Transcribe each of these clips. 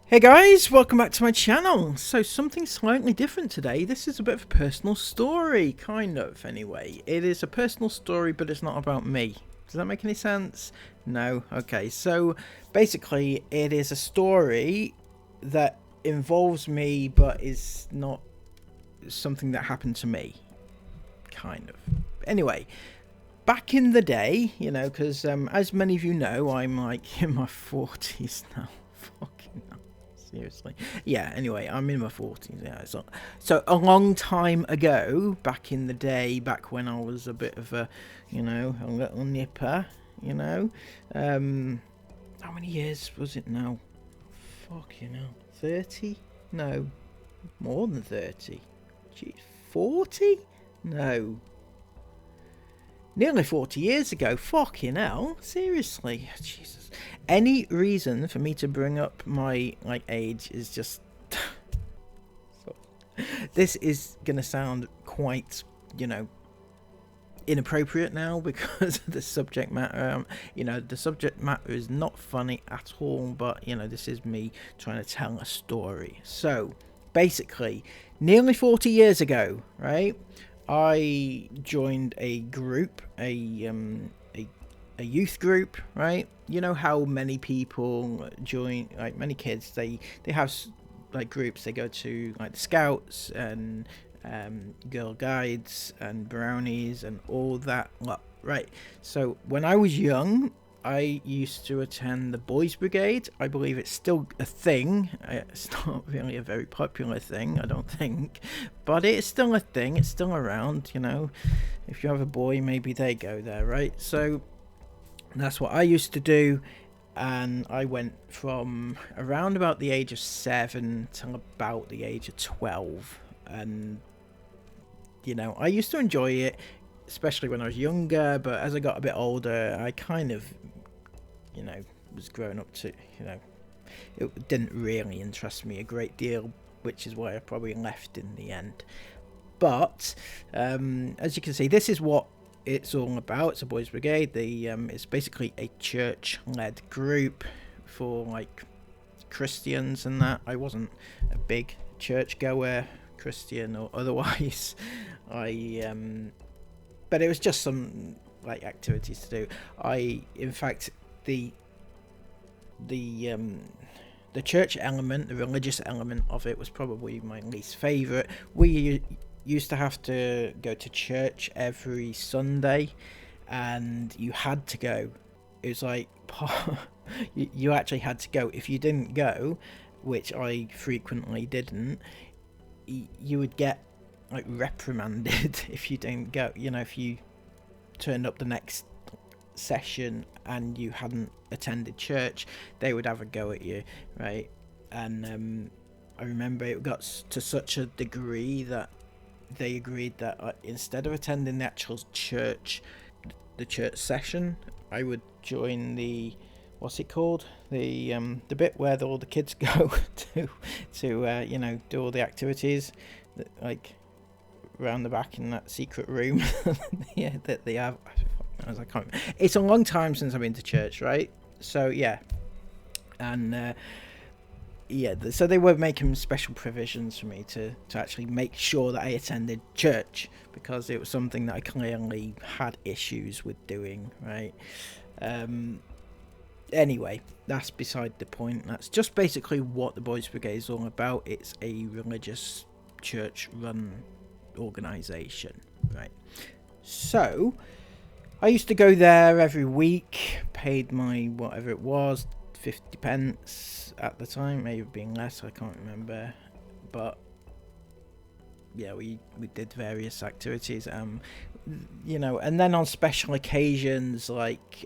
Hey guys, welcome back to my channel. So something slightly different today. This is a bit of a personal story, kind of, anyway. It is a personal story, but it's not about me. Does that make any sense? No? Okay, so basically it is a story that involves me, but is not something that happened to me. Kind of. Anyway, back in the day, you know, because as many of you know, I'm like in my 40s now. Fucking hell. Seriously. Yeah, anyway, I'm in my 40s. Yeah, so a long time ago, back in the day, back when I was a bit of a, you know, a little nipper, you know. How many years was it now? Fucking hell. 30? No. More than 30. Gee, 40? No. Nearly 40 years ago. Fucking hell. Seriously. Jesus. Any reason for me to bring up my age is just this is gonna sound quite, you know, inappropriate now because of the subject matter. You know, the subject matter is not funny at all, but you know, this is me trying to tell a story. So basically, nearly 40 years ago, right, I joined a group, a youth group, right? You know how many people join, like many kids, they have like groups. They go to like the Scouts and Girl Guides and Brownies and all that lot, right? So when I was young, I used to attend the Boys Brigade. I believe it's still a thing. It's not really a very popular thing, I don't think, but it's still a thing. It's still around, you know. If you have a boy, maybe they go there, right? So that's what I used to do, and I went from around about the age of 7 till about the age of 12, and you know, I used to enjoy it, especially when I was younger, but as I got a bit older, I kind of, you know, was growing up to, you know, it didn't really interest me a great deal, which is why I probably left in the end. But as you can see, this is what it's all about. It's a Boys Brigade. It's basically a church-led group for like Christians and that. I wasn't a big church-goer, Christian or otherwise. But it was just some like activities to do. In fact, the church element, the religious element of it, was probably my least favorite. We used to have to go to church every Sunday, and you had to go. It was like you actually had to go. If you didn't go, which I frequently didn't, you would get like reprimanded if you didn't go. You know, if you turned up the next session and you hadn't attended church, they would have a go at you, right? And I remember it got to such a degree that they agreed that instead of attending the actual church, the church session, I would join the, what's it called, the bit where all the kids go to you know, do all the activities, like around the back in that secret room. Yeah, that they have. I can't. It's a long time since I've been to church, right? So yeah, and yeah, so they were making special provisions for me to actually make sure that I attended church, because it was something that I clearly had issues with doing, right? Anyway, that's beside the point. That's just basically what the Boys Brigade is all about. It's a religious church-run organisation, right? So I used to go there every week, paid my whatever it was, 50 pence at the time, maybe being less, I can't remember, but yeah, we did various activities, you know, and then on special occasions like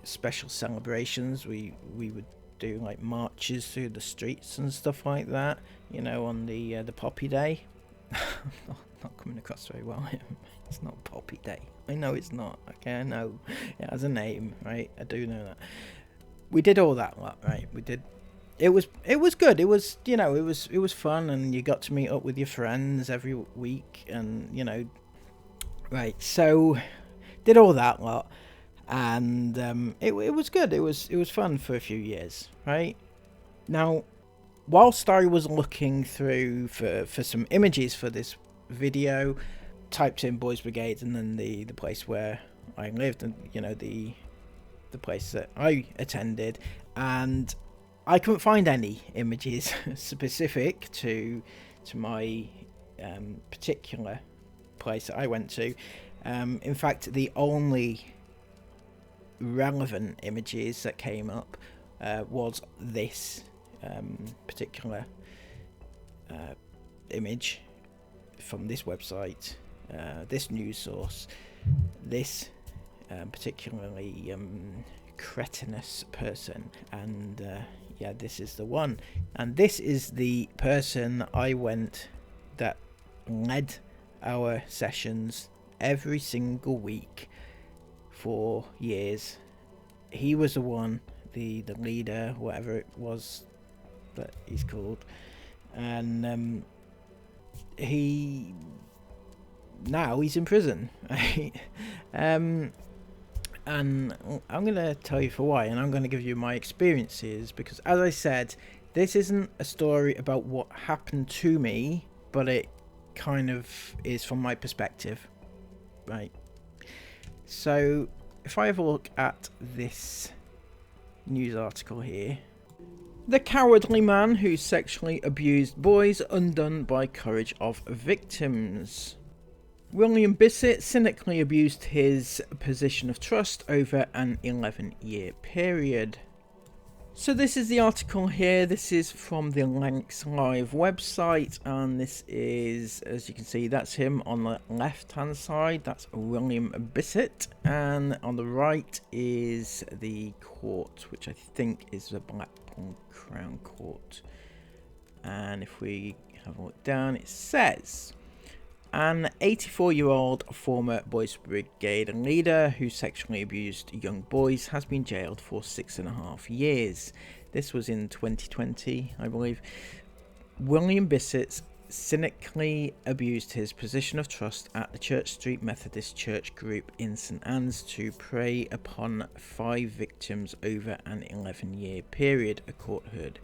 special celebrations, we would do like marches through the streets and stuff like that, you know, on the Poppy Day. Not coming across very well. It's not Poppy Day. I know it's not. Okay, I know it has a name, right? I do know that. We did all that lot, right? We did. It was good. It was, you know, it was fun, and you got to meet up with your friends every week, and you know, right. So did all that lot, and it was good. It was fun for a few years, right? Now, whilst I was looking through for some images for this video, typed in Boys Brigade and then the place where I lived, and the place that I attended, and I couldn't find any images specific to my particular place that I went to. In fact, the only relevant images that came up was this particular image from this website, this news source, this particularly cretinous person, and yeah, this is the one, and this is the person that led our sessions every single week for years. He was the one, the leader, whatever it was that he's called, and he's in prison, right? And I'm going to tell you for why, and I'm going to give you my experiences, because as I said, this isn't a story about what happened to me, but it kind of is from my perspective, right? So if I have a look at this news article here, the cowardly man who sexually abused boys undone by courage of victims. William Bissett cynically abused his position of trust over an 11-year period. So this is the article here. This is from the Lancs Live website, and this is, as you can see, that's him on the left hand side. That's William Bissett, and on the right is the court, which I think is the Blackpool Crown Court. And if we have a look down, it says, an 84-year-old former Boys Brigade leader who sexually abused young boys has been jailed for 6.5 years. This was in 2020, I believe. William Bissett cynically abused his position of trust at the Church Street Methodist Church group in St Anne's to prey upon 5 victims over an 11-year period, a court heard.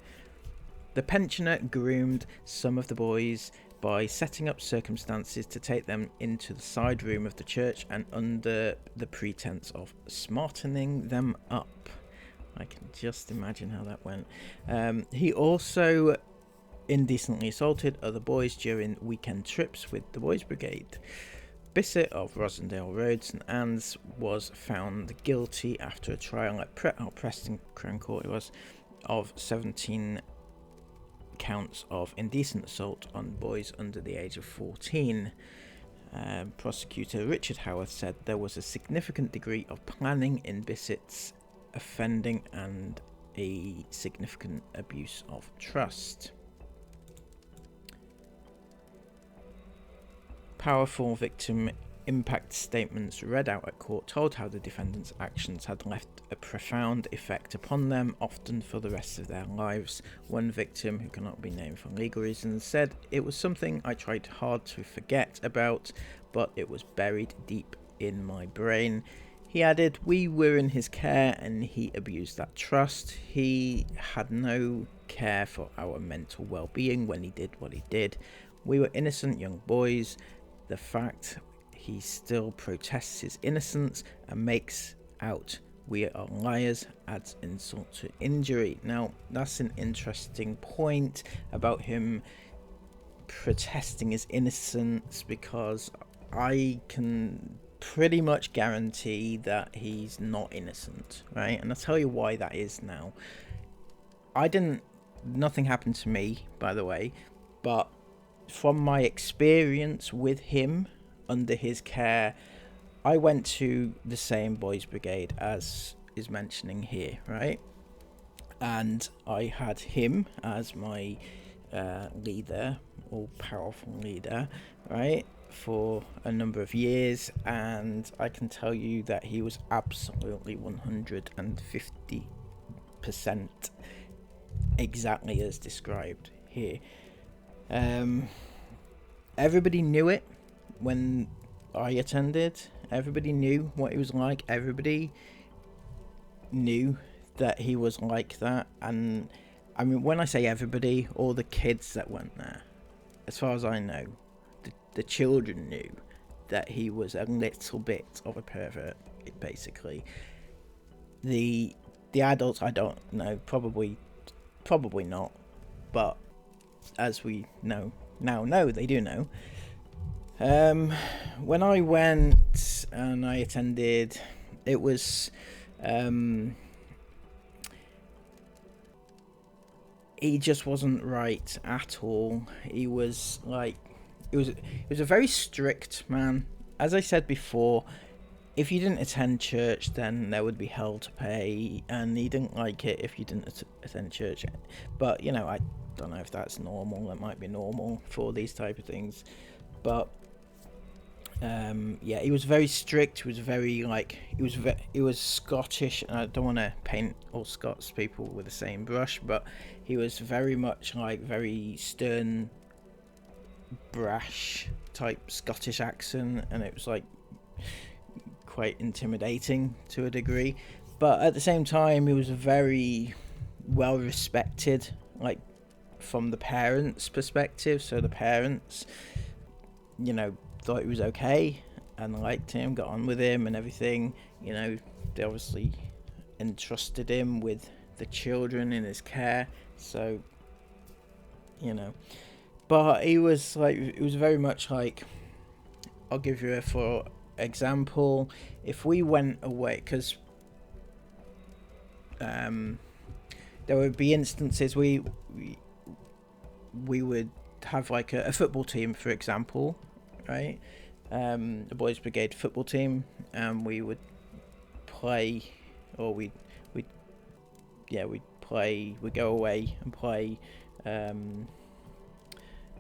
The pensioner groomed some of the boys by setting up circumstances to take them into the side room of the church and under the pretense of smartening them up. I can just imagine how that went. He also indecently assaulted other boys during weekend trips with the Boys Brigade. Bissett of Rosendale Road, St Anne's, was found guilty after a trial at Preston Crown Court of 17 counts of indecent assault on boys under the age of 14. Prosecutor Richard Howarth said there was a significant degree of planning in Bissett's offending and a significant abuse of trust. Powerful victim impact statements read out at court told how the defendants' actions had left a profound effect upon them, often for the rest of their lives. One victim, who cannot be named for legal reasons, said, "It was something I tried hard to forget about, but it was buried deep in my brain." He added, "We were in his care and he abused that trust. He had no care for our mental well-being when he did what he did. We were innocent young boys. The fact he still protests his innocence and makes out we are liars adds insult to injury." Now, that's an interesting point about him protesting his innocence, because I can pretty much guarantee that he's not innocent, right? And I'll tell you why that is now. Nothing happened to me, by the way, but from my experience with him under his care, I went to the same Boys Brigade as is mentioning here, right? And I had him as my leader, all powerful leader, right, for a number of years, and I can tell you that he was absolutely 150% exactly as described here. Everybody knew it when I attended. Everybody knew what he was like. Everybody knew that he was like that. And I mean, when I say everybody, all the kids that went there, as far as I know, the children knew that he was a little bit of a pervert, basically. The adults, I don't know, probably not, but as we know they do know. When I went and I attended, it was he just wasn't right at all. He was like, he was a very strict man. As I said before, if you didn't attend church, then there would be hell to pay, and he didn't like it if you didn't attend church. But you know, I don't know if that's normal. It might be normal for these type of things, but yeah, he was very strict. He was very like, he was Scottish, and I don't want to paint all Scots people with the same brush, but he was very much like very stern, brash type Scottish accent, and it was like quite intimidating to a degree. But at the same time, he was very well respected, like from the parents' perspective. So the parents, you know, thought he was okay and liked him, got on with him and everything. You know, they obviously entrusted him with the children in his care, so you know. But he was like, it was very much like, I'll give you a for example, if we went away, because there would be instances we would have like a football team, for example, right? A Boys Brigade football team, and we would play, or we'd go away and play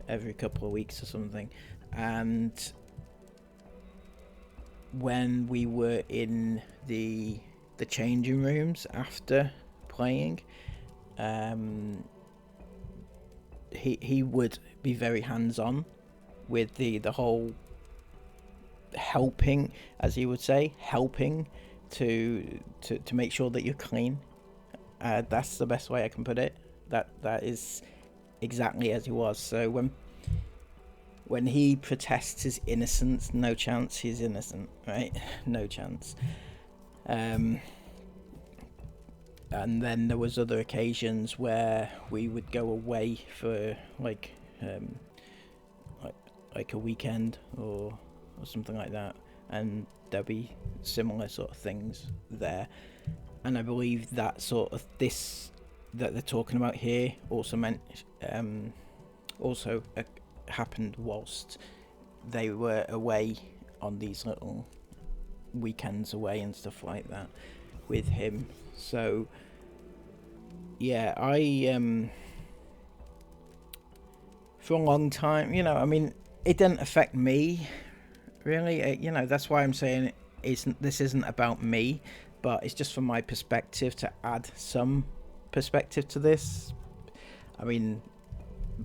every couple of weeks or something. And when we were in the changing rooms after playing, he would be very hands-on with the whole helping, as he would say, helping to make sure that you're clean. That's the best way I can put it. That is exactly as he was. So when he protests his innocence, no chance he's innocent, right? No chance. And then there was other occasions where we would go away for like a weekend or something like that, and there'll be similar sort of things there. And I believe that sort of this that they're talking about here also happened whilst they were away on these little weekends away and stuff like that with him. So yeah, I for a long time, you know, I mean, it didn't affect me really. You know, that's why I'm saying this isn't about me, but it's just from my perspective, to add some perspective to this. I mean,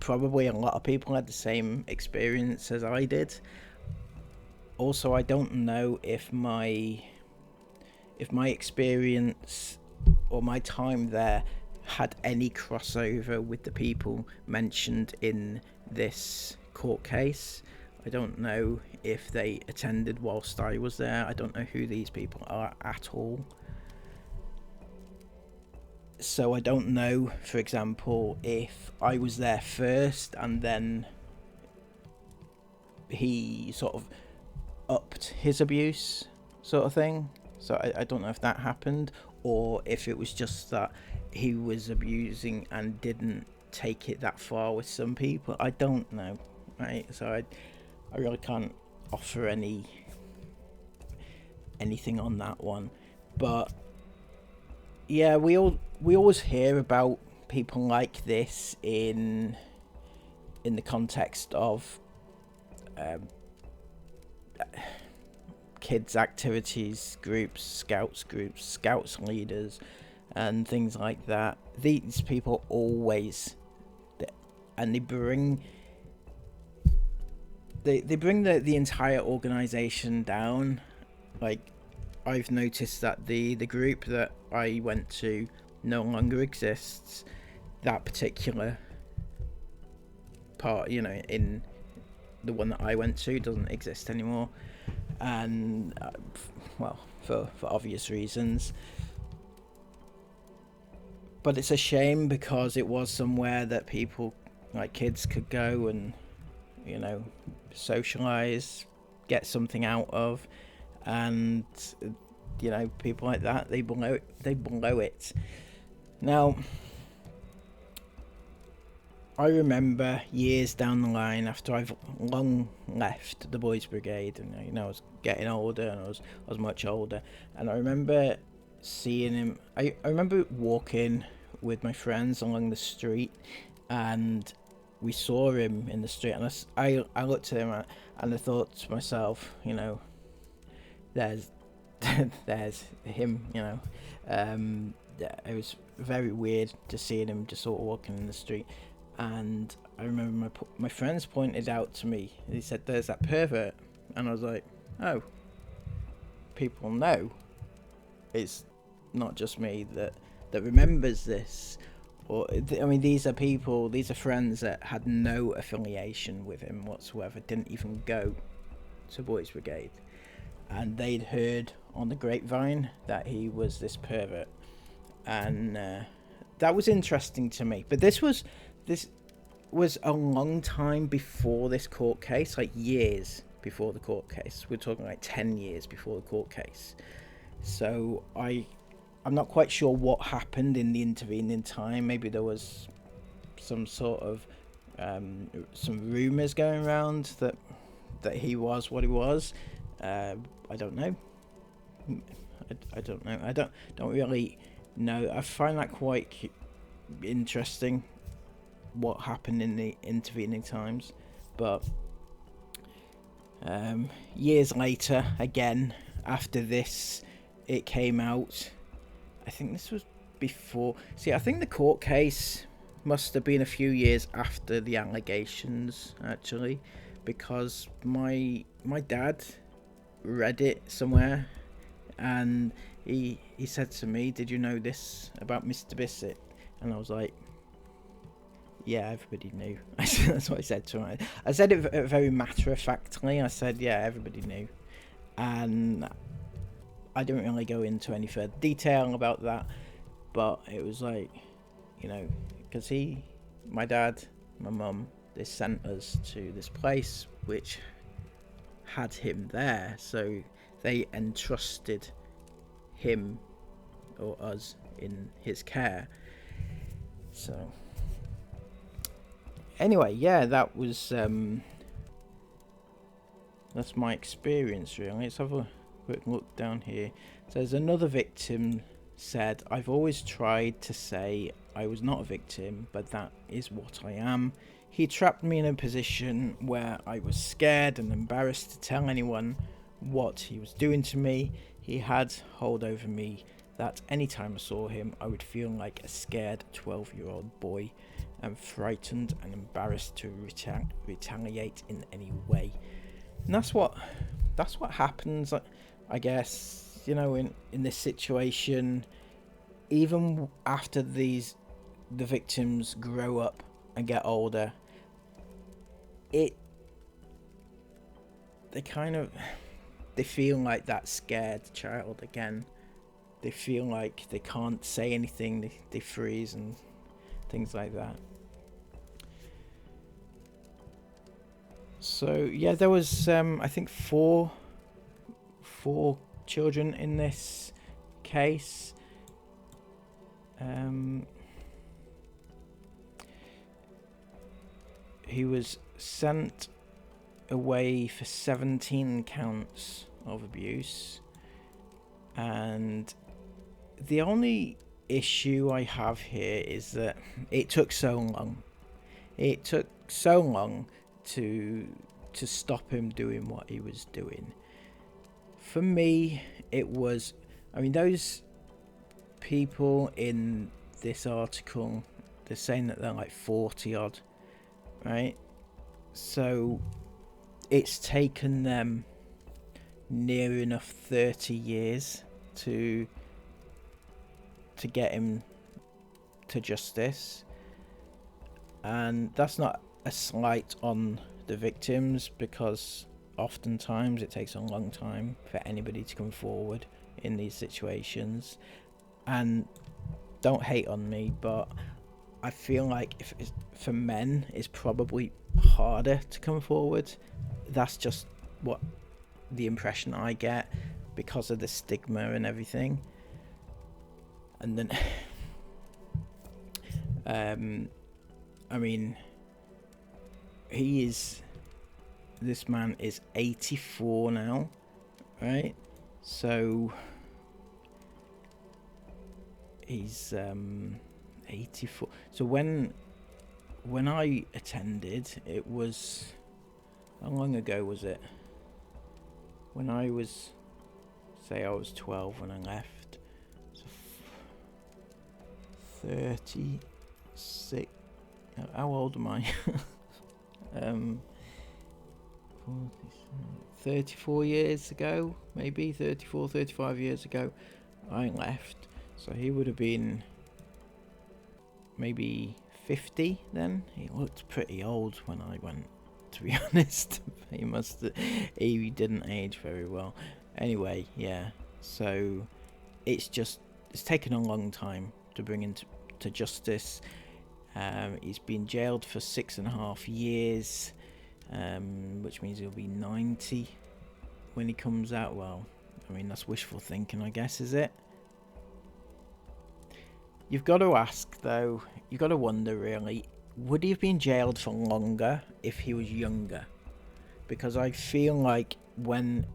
probably a lot of people had the same experience as I did. Also, I don't know if my experience or my time there had any crossover with the people mentioned in this court case. I don't know if they attended whilst I was there. I don't know who these people are at all. So I don't know, for example, if I was there first and then he sort of upped his abuse sort of thing. So I don't know if that happened, or if it was just that he was abusing and didn't take it that far with some people. I don't know, right? So I really can't offer anything on that one. But yeah, we always hear about people like this in the context of kids activities groups, scouts leaders, and things like that. These people always, and they bring they bring the entire organization down. Like, I've noticed that the group that I went to no longer exists. That particular part, in the one that I went to, doesn't exist anymore, and well, for obvious reasons. But it's a shame because it was somewhere that people, like kids, could go and socialize, get something out of, and people like that, they blow it. Now, I remember years down the line, after I've long left the Boys Brigade, and I was getting older, and I was much older, and I remember seeing him. I remember walking with my friends along the street, and we saw him in the street, and I looked at him and I thought to myself, there's there's him, it was very weird to seeing him just sort of walking in the street. And I remember my friends pointed out to me, he said, there's that pervert, and I was like, oh, people know. It's not just me that remembers this. Or these are friends that had no affiliation with him whatsoever, didn't even go to Boys Brigade, and they'd heard on the grapevine that he was this pervert, and that was interesting to me. But this was a long time before this court case, like years before the court case. We're talking like 10 years before the court case. So I'm not quite sure what happened in the intervening time. Maybe there was some sort of some rumors going around that he was what he was. I don't know. I don't know. I don't really know. I find that quite interesting, what happened in the intervening times. But years later, again, after this, it came out. I think this was before. See, I think the court case must have been a few years after the allegations, actually, because my dad read it somewhere, and he said to me, "Did you know this about Mr. Bissett?" And I was like, "Yeah, everybody knew." That's what I said to him. I said it very matter-of-factly. I said, "Yeah, everybody knew," and I didn't really go into any further detail about that, but it was like, because my dad, my mum, they sent us to this place which had him there, so they entrusted him or us in his care. So anyway, yeah, that was that's my experience, really. Let's have a quick look down here. So there's another victim said, "I've always tried to say I was not a victim, but that is what I am. He trapped me in a position where I was scared and embarrassed to tell anyone what he was doing to me. He had hold over me that any time I saw him, I would feel like a scared 12-year-old boy and frightened and embarrassed to retaliate in any way." And that's what happens, I guess, in this situation. Even after the victims grow up and get older, they feel like that scared child again. They feel like they can't say anything, they freeze and things like that. So yeah, there was I think four children in this case. He was sent away for 17 counts of abuse, and the only issue I have here is that it took so long. It took so long to stop him doing what he was doing. For me, it was, those people in this article, they're saying that they're like 40 odd, right? So it's taken them near enough 30 years to get him to justice, and that's not a slight on the victims, because oftentimes it takes a long time for anybody to come forward in these situations. And don't hate on me, but I feel like if it's, for men, it's probably harder to come forward. That's just what the impression I get, because of the stigma and everything. And then I mean, this man is 84 now, right? So he's 84. So when I attended, it was, how long ago was it? When I was, say I was 12 when I left, so 36, how old am I? 34 years ago, maybe 34, 35 years ago, I left. So he would have been maybe 50 then. He looked pretty old when I went, to be honest. He didn't age very well. Anyway, yeah, so it's taken a long time to bring him to justice. He's been jailed for 6.5 years, which means he'll be 90 when he comes out. Well, I mean, that's wishful thinking, I guess, is it? You've got to ask, though, you've got to wonder, really, would he have been jailed for longer if he was younger? Because I feel like when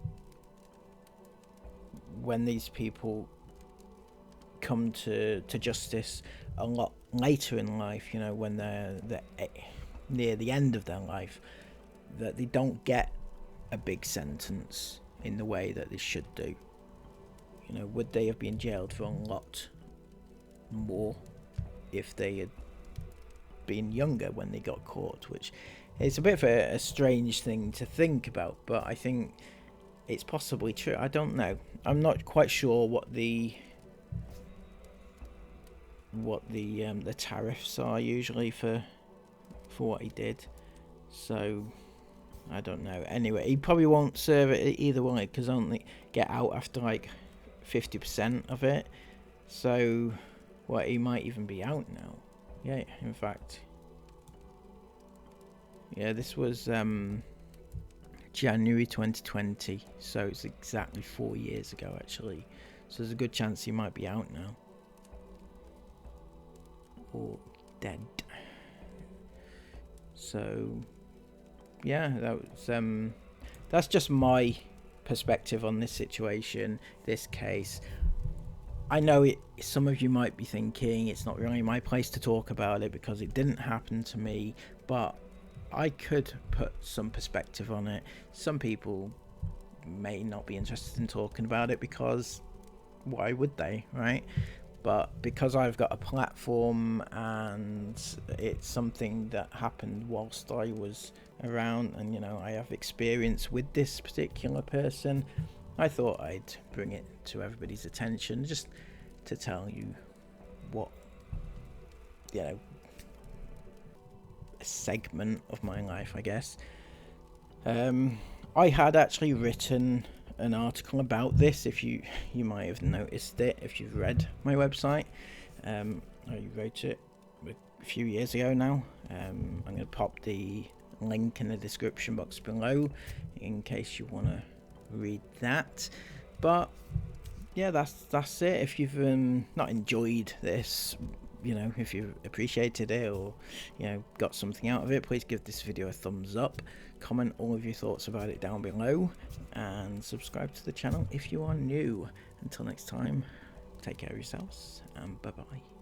these people come to justice a lot later in life, you know, when they're near the end of their life, that they don't get a big sentence in the way that they should do. You know, would they have been jailed for a lot more if they had been younger when they got caught? Which is a bit of a strange thing to think about, but I think it's possibly true. I don't know. I'm not quite sure what the tariffs are usually for what he did, so I don't know. Anyway, he probably won't serve it either way, because only get out after like 50% of it. So he might even be out now. Yeah, in fact, yeah, this was January 2020, so it's exactly 4 years ago actually. So there's a good chance he might be out now, or dead. So yeah, that's just my perspective on this situation, this case. I know some of you might be thinking it's not really my place to talk about it because it didn't happen to me, but I could put some perspective on it. Some people may not be interested in talking about it because why would they, right? But because I've got a platform and it's something that happened whilst I was around, and you know, I have experience with this particular person, I thought I'd bring it to everybody's attention, just to tell you what, you know, a segment of my life, I guess. I had actually written an article about this. If you might have noticed it if you've read my website. I wrote it a few years ago now. I'm going to pop the link in the description box below in case you want to read that. But yeah, that's it. If you've not enjoyed this, you know, if you appreciated it or, you know, got something out of it, please give this video a thumbs up, comment all of your thoughts about it down below, and subscribe to the channel if you are new. Until next time, take care of yourselves, and bye bye.